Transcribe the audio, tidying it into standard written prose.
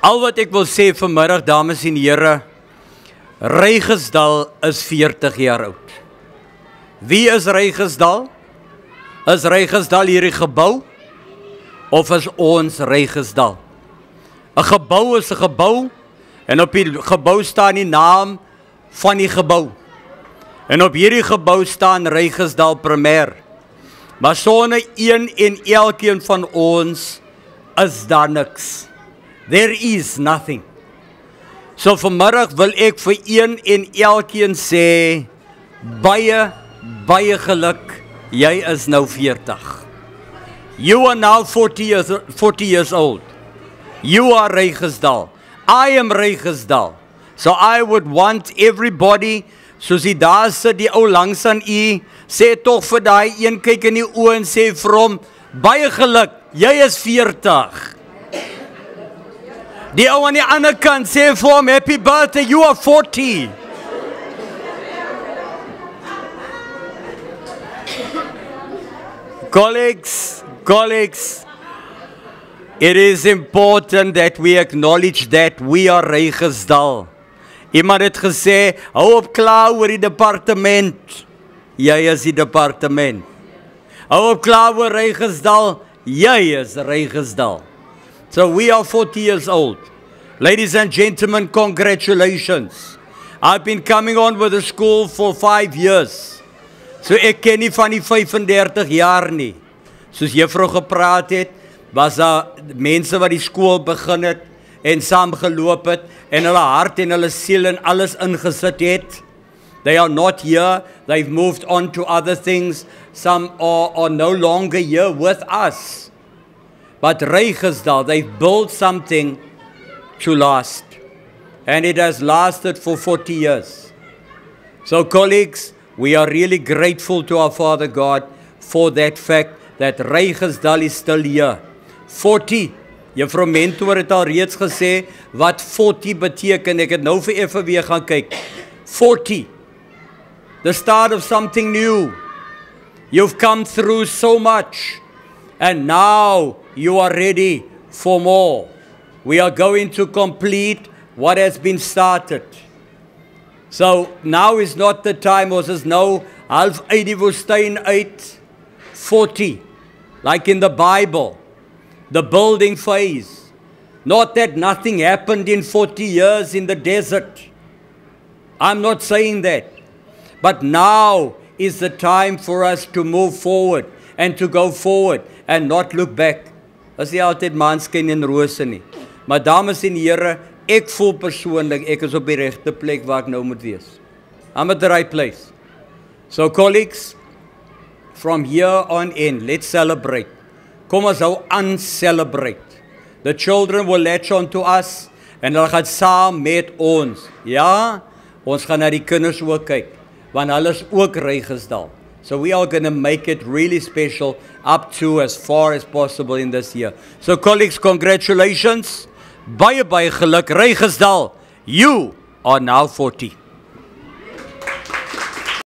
Al wat ek wil sê vanmiddag, dames en here, Rygersdal is 40 jaar oud. Wie is Rygersdal? Is Rygersdal hierdie gebou? Of is ons Rygersdal? 'n gebou is 'n gebou, en op die gebou staan die naam van die gebou. En op hierdie gebou staan Rygersdal Primêr. Maar sonder een en elkeen van ons is daar niks. There is nothing. So vanmiddag wil ek vir een en elkeen sê, baie geluk, jy is nou 40. You are now 40 years old. You are Rygersdal. I am Rygersdal. So I would want everybody, soos die daar sit, die ou langs aan u, sê toch vir daai een kyk in die oë en sê vir hom, baie geluk, jy is 40. Die ou aan die ander kant sê vir hom, happy birthday, you are 40. Colleagues, it is important that we acknowledge that we are Rygersdal. Iemand het gesê, hou op klaar oor die departement. Jy is die departement. Hou op klaar oor Rygersdal. Jy is Rygersdal. So we are 40 years old. Ladies and gentlemen, congratulations. I've been coming on with the school for 5 years. So ek ken nie van die 35 jaar nie. Soos juffrou gepraat het, was daar mense wat die skool begin het en saam geloop het en hulle hart en hulle siel en alles ingesit het. They are not here. They've moved on to other things. Some are no longer here with us. But Rygersdal, they've built something to last. And it has lasted for 40 years. So colleagues, we are really grateful to our Father God for that fact that Rygersdal is still here. 40. Juffrou Mentor het al reeds gesê wat 40 beteken. Ek het nou vir effe weer gaan kyk. 40. The start of something new. You've come through so much. And now you are ready for more. We are going to complete what has been started. So now is not the time, ons is nou half uit die woestyn uit. 40. Like in the Bible. The building phase. Not that nothing happened in 40 years in the desert. I'm not saying that. But now is the time for us to move forward and to go forward and not look back. As nie altyd maanskyn en rose nie. Maar dames en here, ek voel persoonlik, ek is op die regte plek waar ek nou moet wees. I'm at the right place. So colleagues, from here on in, let's celebrate. Kom ons hou aan celebrate. The children will latch on to us en hulle gaan saam met ons. Ja, ons gaan na die kinders ook kyk, want hulle is ook Rygersdal. So we are going to make it really special up to as far as possible in this year. So colleagues, congratulations. Baie geluk, Rygersdal. You are now 40.